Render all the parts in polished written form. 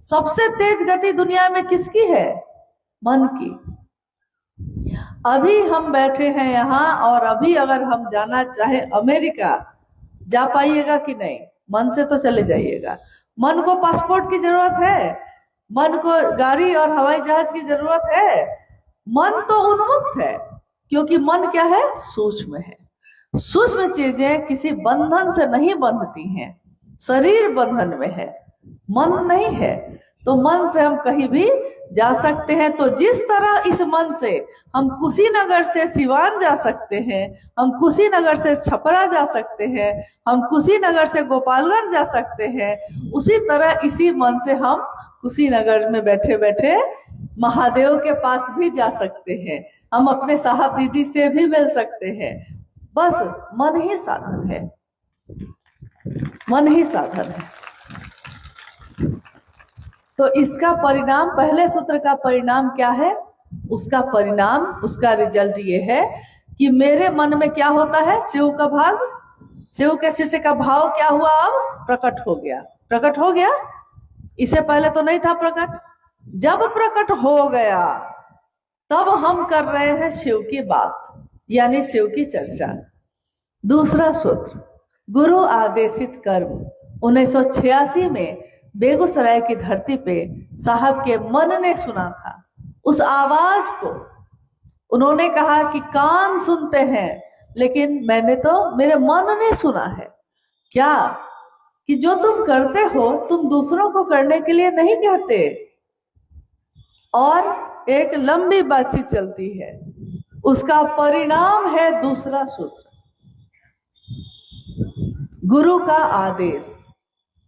सबसे तेज गति दुनिया में किसकी है? मन की। अभी हम बैठे हैं यहाँ और अभी अगर हम जाना चाहे अमेरिका, जा पाइएगा कि नहीं? मन से तो चले जाइएगा। मन को पासपोर्ट की जरूरत है? मन को गाड़ी और हवाई जहाज की जरूरत है? मन तो उन्मुक्त है, क्योंकि मन क्या है? सूक्ष्म है। सूक्ष्म चीजें किसी बंधन से नहीं बंधती हैं, शरीर बंधन में है, मन नहीं है। तो मन से हम कहीं भी जा सकते हैं। तो जिस तरह इस मन से हम कुशीनगर से सिवान जा सकते हैं, हम कुशीनगर से छपरा जा सकते हैं, हम कुशीनगर से गोपालगंज जा सकते हैं, उसी तरह इसी मन से हम कुशीनगर में बैठे बैठे महादेव के पास भी जा सकते हैं, हम अपने साहब दीदी से भी मिल सकते हैं। बस मन ही साधन है, मन ही साधन है। तो इसका परिणाम, पहले सूत्र का परिणाम क्या है? उसका परिणाम, उसका रिजल्ट ये है कि मेरे मन में क्या होता है? शिव का भाव, शिव के शिष्य का भाव क्या हुआ? अब प्रकट हो गया। प्रकट हो गया, इससे पहले तो नहीं था प्रकट। जब प्रकट हो गया तब हम कर रहे हैं शिव की बात, यानी शिव की चर्चा। दूसरा सूत्र, गुरु आदेशित कर्म। 1986 में बेगूसराय की धरती पे साहब के मन ने सुना था उस आवाज को। उन्होंने कहा कि कान सुनते हैं, लेकिन मैंने तो, मेरे मन ने सुना है। क्या? कि जो तुम करते हो तुम दूसरों को करने के लिए नहीं कहते। और एक लंबी बातचीत चलती है, उसका परिणाम है दूसरा सूत्र, गुरु का आदेश।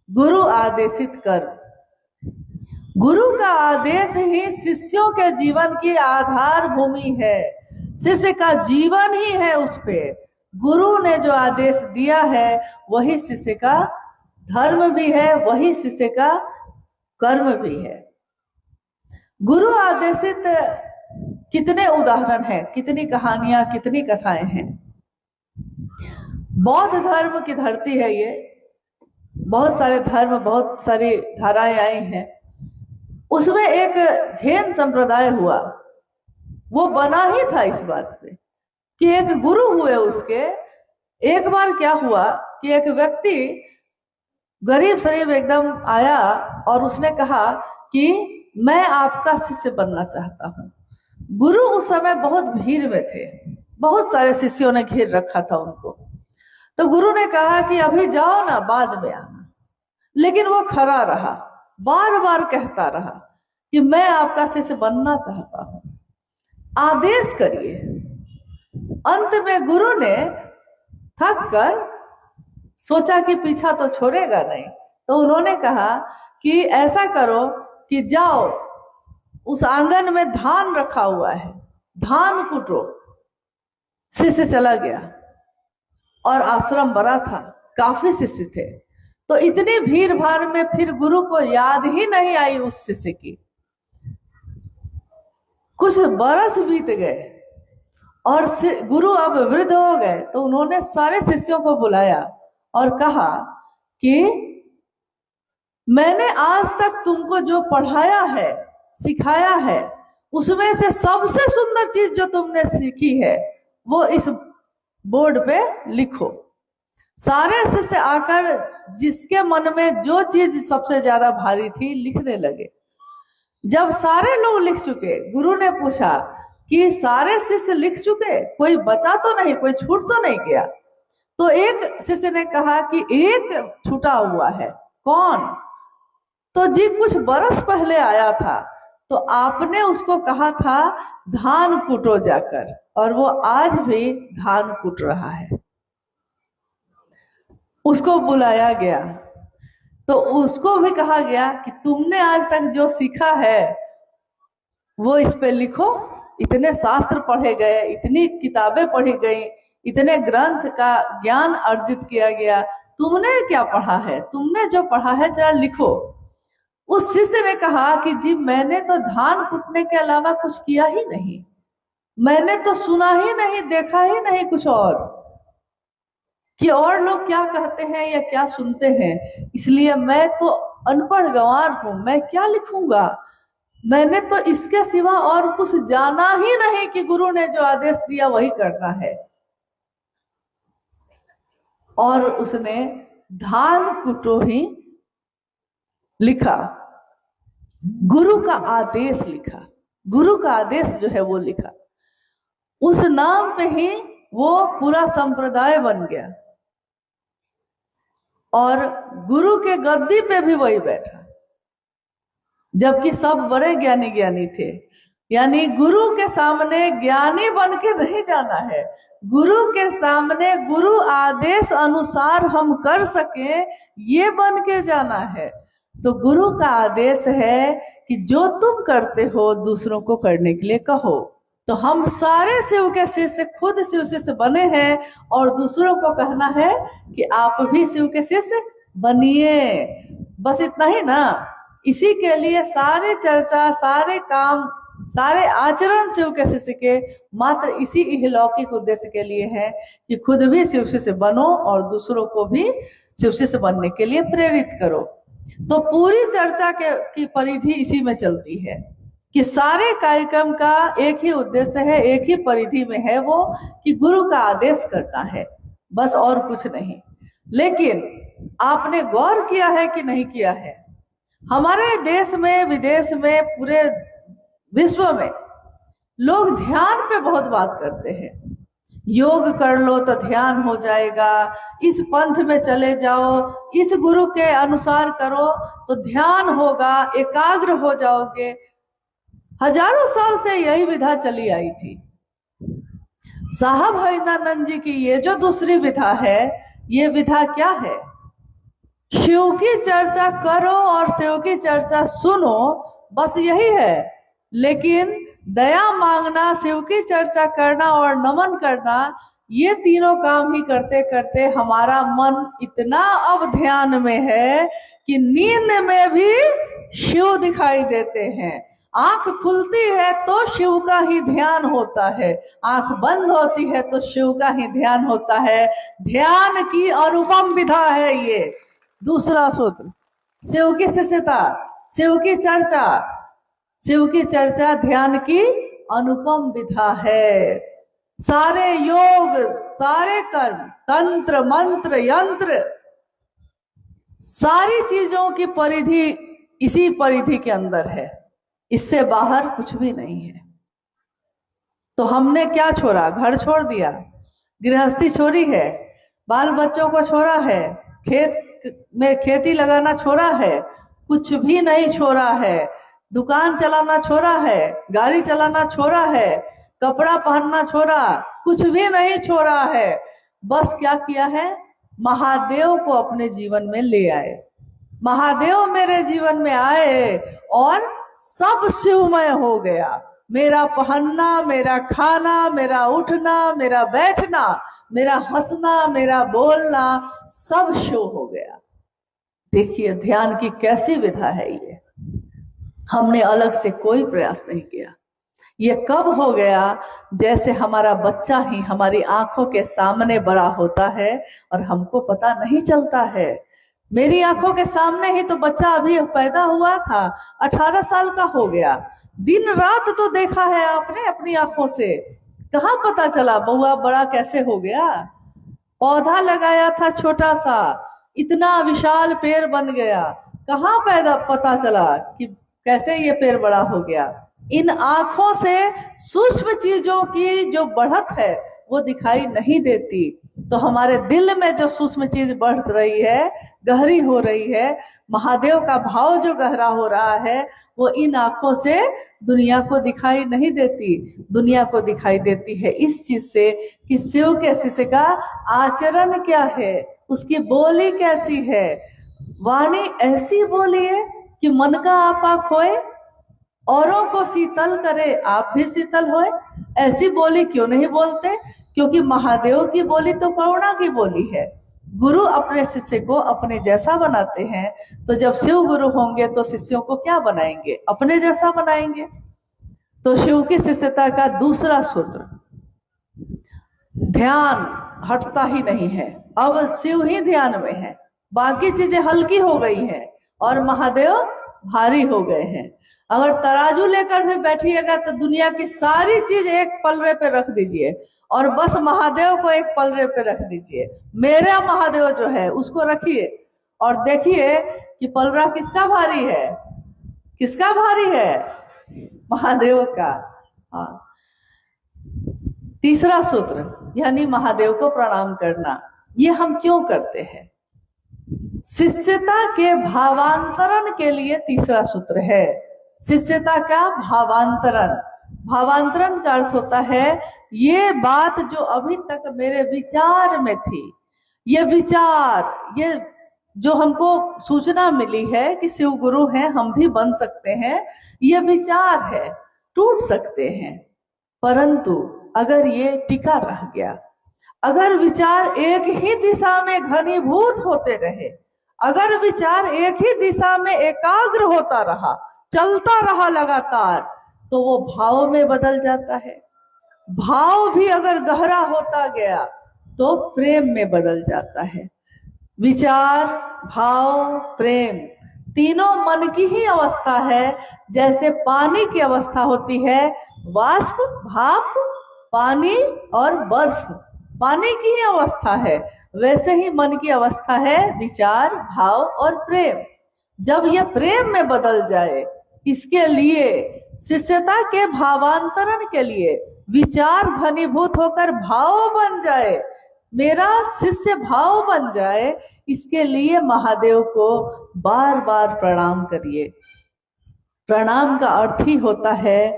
गुरु आदेशित कर्म। गुरु का आदेश ही शिष्यों के जीवन की आधार भूमि है। शिष्य का जीवन ही है उस पे। गुरु ने जो आदेश दिया है वही शिष्य का धर्म भी है, वही शिष्य का कर्म भी है। गुरु आदेशित कितने उदाहरण हैं, कितनी कहानियां, कितनी कथाएं हैं। बौद्ध धर्म की धरती है ये, बहुत सारे धर्म, बहुत सारी धाराएं आई हैं। उसमें एक जैन संप्रदाय हुआ, वो बना ही था इस बात पे कि एक गुरु हुए उसके। एक बार क्या हुआ कि एक व्यक्ति गरीब शरीफ एकदम आया और उसने कहा कि मैं आपका शिष्य बनना चाहता हूँ। गुरु उस समय बहुत भीड़ में थे, बहुत सारे शिष्यों ने घेर रखा था उनको। तो गुरु ने कहा कि अभी जाओ ना, बाद में आना। लेकिन वो खड़ा रहा, बार बार कहता रहा कि मैं आपका शिष्य बनना चाहता हूं, आदेश करिए। अंत में गुरु ने थक कर सोचा कि पीछा तो छोड़ेगा नहीं, तो उन्होंने कहा कि ऐसा करो कि जाओ, उस आंगन में धान रखा हुआ है, धान कुटो। शिष्य चला गया और आश्रम बड़ा था, काफी शिष्य थे। तो इतनी भीड़ भाड़ में फिर गुरु को याद ही नहीं आई उस शिष्य की। कुछ बरस बीत गए और गुरु अब वृद्ध हो गए, तो उन्होंने सारे शिष्यों को बुलाया और कहा कि मैंने आज तक तुमको जो पढ़ाया है, सिखाया है, उसमें से सबसे सुंदर चीज जो तुमने सीखी है वो इस बोर्ड पे लिखो। सारे शिष्य आकर जिसके मन में जो चीज सबसे ज्यादा भारी थी लिखने लगे। जब सारे लोग लिख चुके, गुरु ने पूछा कि सारे शिष्य लिख चुके, कोई बचा तो नहीं, कोई छूट तो नहीं गया? तो एक शिष्य ने कहा कि एक छूटा हुआ है। कौन? तो जी कुछ बरस पहले आया था, तो आपने उसको कहा था धान कूटो जाकर, और वो आज भी धान कूट रहा है। उसको बुलाया गया तो उसको भी कहा गया कि तुमने आज तक जो सीखा है वो इस पे लिखो। इतने शास्त्र पढ़े गए, इतनी किताबें पढ़ी गई, इतने ग्रंथ का ज्ञान अर्जित किया गया, तुमने क्या पढ़ा है? तुमने जो पढ़ा है जरा लिखो। उस शिष्य ने कहा कि जी मैंने तो धान कूटने के अलावा कुछ किया ही नहीं, मैंने तो सुना ही नहीं, देखा ही नहीं कुछ और, कि और लोग क्या कहते हैं या क्या सुनते हैं, इसलिए मैं तो अनपढ़ गंवार हूं, मैं क्या लिखूंगा, मैंने तो इसके सिवा और कुछ जाना ही नहीं कि गुरु ने जो आदेश दिया वही करना है। और उसने धान कुटो ही लिखा, गुरु का आदेश लिखा, गुरु का आदेश जो है वो लिखा। उस नाम पे ही वो पूरा संप्रदाय बन गया और गुरु के गद्दी पे भी वही बैठा, जबकि सब बड़े ज्ञानी ज्ञानी थे। यानी गुरु के सामने ज्ञानी बन के नहीं जाना है, गुरु के सामने गुरु आदेश अनुसार हम कर सके ये बन के जाना है। तो गुरु का आदेश है कि जो तुम करते हो दूसरों को करने के लिए कहो। तो हम सारे शिव के शिष्य खुद शिव शिष्य बने हैं और दूसरों को कहना है कि आप भी शिव के शिष्य बनिए। बस इतना ही ना, इसी के लिए सारे चर्चा, सारे काम, सारे आचरण शिव के शिष्य के मात्र इसी इहलौकिक उद्देश्य के लिए है कि खुद भी शिव शिष्य बनो और दूसरों को भी शिव शिष्य बनने के लिए प्रेरित करो। तो पूरी चर्चा की परिधि इसी में चलती है कि सारे कार्यक्रम का एक ही उद्देश्य है, एक ही परिधि में है, वो कि गुरु का आदेश करना है, बस और कुछ नहीं। लेकिन आपने गौर किया है कि नहीं किया है, हमारे देश में, विदेश में, पूरे विश्व में लोग ध्यान पे बहुत बात करते हैं। योग कर लो तो ध्यान हो जाएगा, इस पंथ में चले जाओ, इस गुरु के अनुसार करो तो ध्यान होगा, एकाग्र हो जाओगे। हजारों साल से यही विधा चली आई थी। साहब हरिदानंद जी की ये जो दूसरी विधा है, ये विधा क्या है? शिव की चर्चा करो और शिव की चर्चा सुनो, बस यही है। लेकिन दया मांगना, शिव की चर्चा करना और नमन करना, ये तीनों काम ही करते करते हमारा मन इतना अब ध्यान में है कि नींद में भी शिव दिखाई देते हैं। आंख खुलती है तो शिव का ही ध्यान होता है, आंख बंद होती है तो शिव का ही ध्यान होता है। ध्यान की अनुपम विधा है ये दूसरा सूत्र। शिव की शिष्यता, शिव की चर्चा, शिव की चर्चा ध्यान की अनुपम विधा है। सारे योग, सारे कर्म, तंत्र, मंत्र, यंत्र, सारी चीजों की परिधि इसी परिधि के अंदर है, इससे बाहर कुछ भी नहीं है। तो हमने क्या छोड़ा? घर छोड़ दिया, गृहस्थी छोड़ी है, बाल बच्चों को छोड़ा है, खेत में खेती लगाना छोड़ा है, कुछ भी नहीं छोड़ा है। दुकान चलाना छोड़ा है, गाड़ी चलाना छोड़ा है, कपड़ा पहनना छोड़ा, कुछ भी नहीं छोड़ा है। बस क्या किया है? महादेव को अपने जीवन में ले आए। महादेव मेरे जीवन में आए और सब शिवमय हो गया। मेरा पहनना, मेरा खाना, मेरा उठना, मेरा बैठना, मेरा हंसना, मेरा बोलना, सब शिव हो गया। देखिए ध्यान की कैसी विधा है ये। हमने अलग से कोई प्रयास नहीं किया। ये कब हो गया? जैसे हमारा बच्चा ही हमारी आंखों के सामने बड़ा होता है और हमको पता नहीं चलता है। मेरी आंखों के सामने ही तो बच्चा अभी पैदा हुआ था, 18 साल का हो गया। दिन रात तो देखा है आपने अपनी आंखों से, कहाँ पता चला बउआ बड़ा कैसे हो गया? पौधा लगाया था छोटा सा, इतना विशाल पेड़ बन गया, कहाँ पता चला कि कैसे ये पेड़ बड़ा हो गया? इन आंखों से सूक्ष्म चीजों की जो बढ़त है वो दिखाई नहीं देती। तो हमारे दिल में जो सूक्ष्म चीज बढ़ रही है, गहरी हो रही है, महादेव का भाव जो गहरा हो रहा है, वो इन आंखों से दुनिया को दिखाई नहीं देती। दुनिया को दिखाई देती है इस चीज से कि शिव के शिष्य का आचरण क्या है, उसकी बोली कैसी है। वाणी ऐसी बोली है कि मन का आपा खोए, औरों को शीतल करे आप भी शीतल होए। ऐसी बोली क्यों नहीं बोलते? क्योंकि महादेव की बोली तो करुणा की बोली है। गुरु अपने शिष्य को अपने जैसा बनाते हैं, तो जब शिव गुरु होंगे तो शिष्यों को क्या बनाएंगे? अपने जैसा बनाएंगे। तो शिव की शिष्यता का दूसरा सूत्र, ध्यान हटता ही नहीं है। अब शिव ही ध्यान में है, बाकी चीजें हल्की हो गई हैं, और महादेव भारी हो गए हैं। अगर तराजू लेकर भी बैठिएगा तो दुनिया की सारी चीज एक पलड़े पे रख दीजिए और बस महादेव को एक पलड़े पे रख दीजिए। मेरा महादेव जो है उसको रखिए और देखिए कि पलड़ा किसका भारी है, किसका भारी है, महादेव का। हाँ, तीसरा सूत्र यानी महादेव को प्रणाम करना, ये हम क्यों करते हैं? शिष्यता के भावांतरण के लिए तीसरा सूत्र है। शिष्यता का भावांतरण, भावांतरण का अर्थ होता है ये बात जो अभी तक मेरे विचार में थी, ये विचार, ये जो हमको सूचना मिली है कि शिव गुरु हैं, हम भी बन सकते हैं, ये विचार है, टूट सकते हैं, परंतु अगर ये टिका रह गया, अगर विचार एक ही दिशा में घनीभूत होते रहे, अगर विचार एक ही दिशा में एकाग्र होता रहा, चलता रहा लगातार, तो वो भाव में बदल जाता है। भाव भी अगर गहरा होता गया तो प्रेम में बदल जाता है। विचार, भाव, प्रेम तीनों मन की ही अवस्था है। जैसे पानी की अवस्था होती है वाष्प, भाप, पानी और बर्फ, पानी की ही अवस्था है, वैसे ही मन की अवस्था है विचार, भाव और प्रेम। जब यह प्रेम में बदल जाए, इसके लिए शिष्यता के भावांतरण के लिए विचार घनीभूत होकर भाव बन जाए, मेरा शिष्य भाव बन जाए, इसके लिए महादेव को बार बार प्रणाम करिए। प्रणाम का अर्थ ही होता है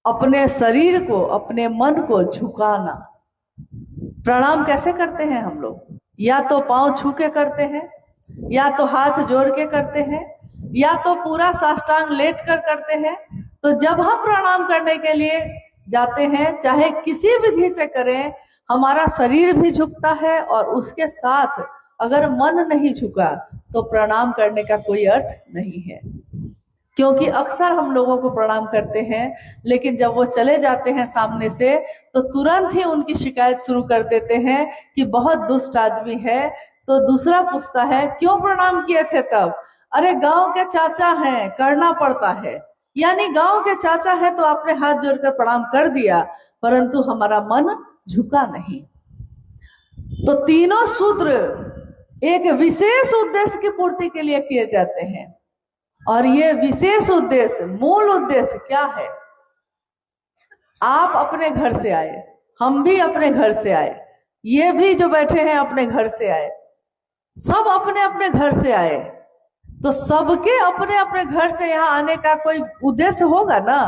अपने शरीर को, अपने मन को झुकाना। प्रणाम कैसे करते हैं हम लोग? या तो पांव छू के करते हैं, या तो हाथ जोड़ के करते हैं, या तो पूरा साष्टांग लेट कर करते हैं। तो जब हम प्रणाम करने के लिए जाते हैं, चाहे किसी विधि से करें, हमारा शरीर भी झुकता है और उसके साथ अगर मन नहीं झुका तो प्रणाम करने का कोई अर्थ नहीं है। क्योंकि अक्सर हम लोगों को प्रणाम करते हैं, लेकिन जब वो चले जाते हैं सामने से तो तुरंत ही उनकी शिकायत शुरू कर देते हैं कि बहुत दुष्ट आदमी है। तो दूसरा पूछता है क्यों प्रणाम किए थे तब? अरे गांव के चाचा हैं, करना पड़ता है। यानी गांव के चाचा है तो आपने हाथ जोड़कर प्रणाम कर दिया, परंतु हमारा मन झुका नहीं। तो तीनों सूत्र एक विशेष उद्देश्य की पूर्ति के लिए किए जाते हैं, और ये विशेष उद्देश्य, मूल उद्देश्य क्या है? आप अपने घर से आए, हम भी अपने घर से आए, ये भी जो बैठे हैं अपने घर से आए, सब अपने अपने घर से आए, तो सबके अपने अपने घर से यहाँ आने का कोई उद्देश्य होगा ना।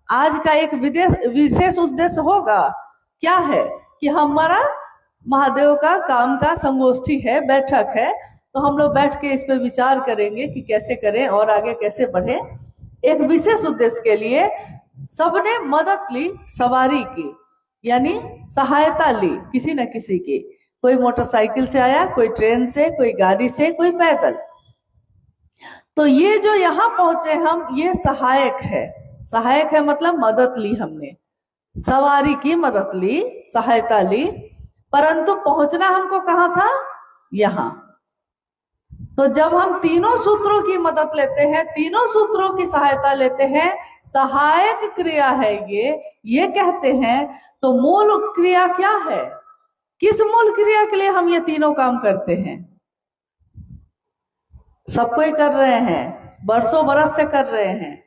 आज का एक विशेष उद्देश्य होगा, क्या है कि हमारा महादेव का काम का संगोष्ठी है, बैठक है, तो हम लोग बैठ के इस पे विचार करेंगे कि कैसे करें और आगे कैसे बढ़े। एक विशेष उद्देश्य के लिए सबने मदद ली, सवारी की, यानी सहायता ली किसी न किसी की। कोई मोटरसाइकिल से आया, कोई ट्रेन से, कोई गाड़ी से, कोई पैदल। तो ये जो यहाँ पहुंचे हम, ये सहायक है। सहायक है मतलब मदद ली हमने, सवारी की मदद ली, सहायता ली, परंतु पहुंचना हमको कहाँ था? यहाँ। तो जब हम तीनों सूत्रों की मदद लेते हैं, तीनों सूत्रों की सहायता लेते हैं, सहायक क्रिया है ये कहते हैं, तो मूल क्रिया क्या है? किस मूल क्रिया के लिए हम ये तीनों काम करते हैं? सब कोई कर रहे हैं, बरसों बरस से कर रहे हैं,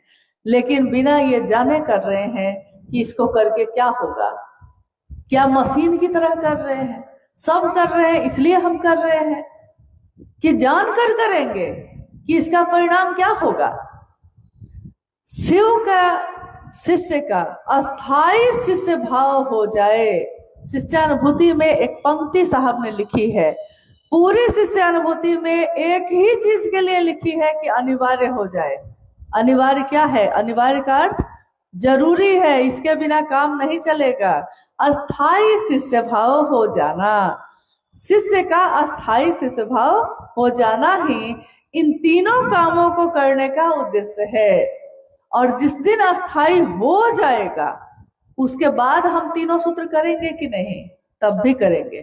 लेकिन बिना ये जाने कर रहे हैं कि इसको करके क्या होगा। क्या मशीन की तरह कर रहे हैं? सब कर रहे हैं, इसलिए हम कर रहे हैं कि जानकर करेंगे कि इसका परिणाम क्या होगा। शिव का शिष्य का अस्थाई शिष्य भाव हो जाए। शिष्यानुभूति में एक पंक्ति साहब ने लिखी है, पूरी शिष्यानुभूति में एक ही चीज के लिए लिखी है कि अनिवार्य हो जाए। अनिवार्य क्या है? अनिवार्य का अर्थ जरूरी है, इसके बिना काम नहीं चलेगा। अस्थाई शिष्य भाव हो जाना, शिष्य का अस्थाई शिष्य भाव हो जाना ही इन तीनों कामों को करने का उद्देश्य है। और जिस दिन अस्थाई हो जाएगा उसके बाद हम तीनों सूत्र करेंगे कि नहीं? तब भी करेंगे,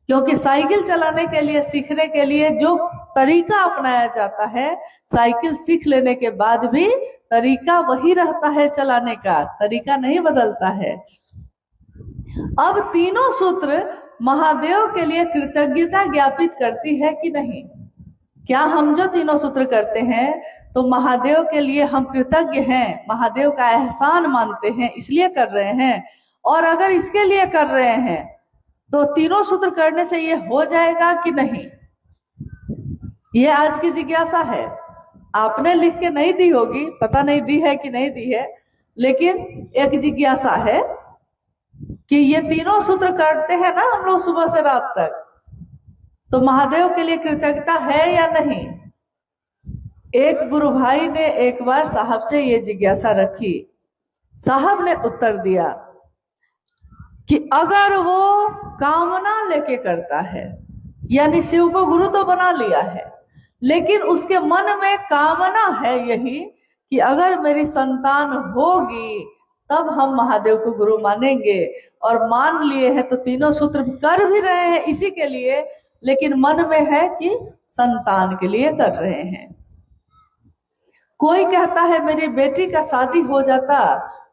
क्योंकि साइकिल चलाने के लिए, सीखने के लिए जो तरीका अपनाया जाता है। साइकिल सीख लेने के बाद भी तरीका वही रहता है, चलाने का तरीका नहीं बदलता है। अब तीनों सूत्र महादेव के लिए कृतज्ञता ज्ञापित करती है कि नहीं? क्या हम जो तीनों सूत्र करते हैं तो महादेव के लिए हम कृतज्ञ हैं, महादेव का एहसान मानते हैं, इसलिए कर रहे हैं? और अगर इसके लिए कर रहे हैं तो तीनों सूत्र करने से ये हो जाएगा कि नहीं? ये आज की जिज्ञासा है। आपने लिख के नहीं दी होगी, पता नहीं दी है कि नहीं दी है, लेकिन एक जिज्ञासा है कि ये तीनों सूत्र करते हैं ना हम लोग सुबह से रात तक, तो महादेव के लिए कृतज्ञता है या नहीं? एक गुरु भाई ने एक बार साहब से ये जिज्ञासा रखी। साहब ने उत्तर दिया कि अगर वो कामना लेके करता है, यानी शिव को गुरु तो बना लिया है, लेकिन उसके मन में कामना है यही कि अगर मेरी संतान होगी तब हम महादेव को गुरु मानेंगे, और मान लिए हैं तो तीनों सूत्र कर भी रहे हैं इसी के लिए, लेकिन मन में है कि संतान के लिए कर रहे हैं। कोई कहता है मेरी बेटी का शादी हो जाता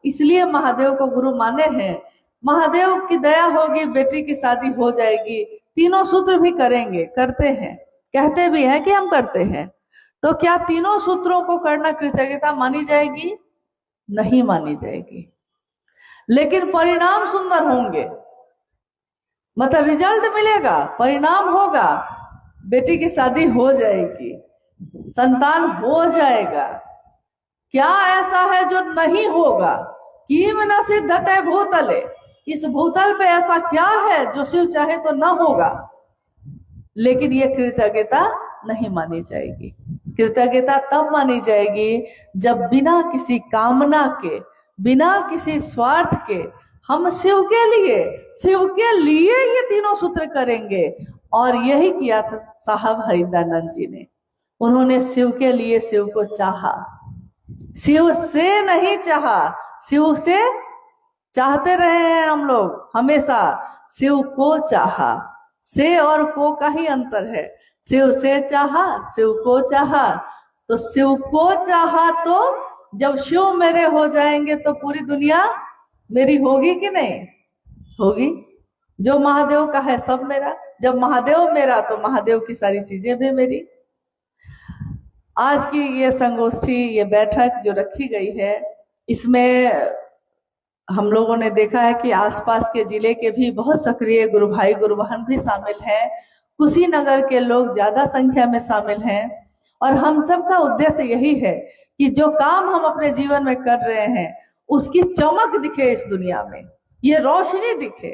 इसलिए महादेव को गुरु माने हैं, महादेव की दया होगी बेटी की शादी हो जाएगी, तीनों सूत्र भी करेंगे, करते हैं, कहते भी हैं कि हम करते हैं। तो क्या तीनों सूत्रों को करना कृतज्ञता मानी जाएगी? नहीं मानी जाएगी। लेकिन परिणाम सुंदर होंगे, मतलब रिजल्ट मिलेगा, परिणाम होगा, बेटी की शादी हो जाएगी, संतान हो जाएगा। क्या ऐसा है जो नहीं होगा? किम न सिद्धते भूतले, इस भूतल पे ऐसा क्या है जो शिव चाहे तो न होगा? लेकिन ये कृतज्ञता नहीं मानी जाएगी। कृतज्ञता तब मानी जाएगी जब बिना किसी कामना के, बिना किसी स्वार्थ के हम शिव के लिए ये तीनों सूत्र करेंगे। और यही किया था साहब हरिदानंद जी ने। उन्होंने शिव के लिए शिव को चाहा, शिव से नहीं चाहा। शिव से चाहते रहे हैं हम लोग हमेशा, शिव को चाहा। से और को का ही अंतर है। शिव से चाहा, शिव को चाहा। तो शिव को चाहा तो जब शिव मेरे हो जाएंगे तो पूरी दुनिया मेरी होगी कि नहीं होगी? जो महादेव का है सब मेरा। जब महादेव मेरा तो महादेव की सारी चीजें भी मेरी। आज की ये संगोष्ठी, ये बैठक जो रखी गई है, इसमें हम लोगों ने देखा है कि आसपास के जिले के भी बहुत सक्रिय गुरु भाई गुरु बहन भी शामिल हैं। कुशीनगर के लोग ज्यादा संख्या में शामिल हैं। और हम सब का उद्देश्य यही है कि जो काम हम अपने जीवन में कर रहे हैं उसकी चमक दिखे इस दुनिया में, ये रोशनी दिखे।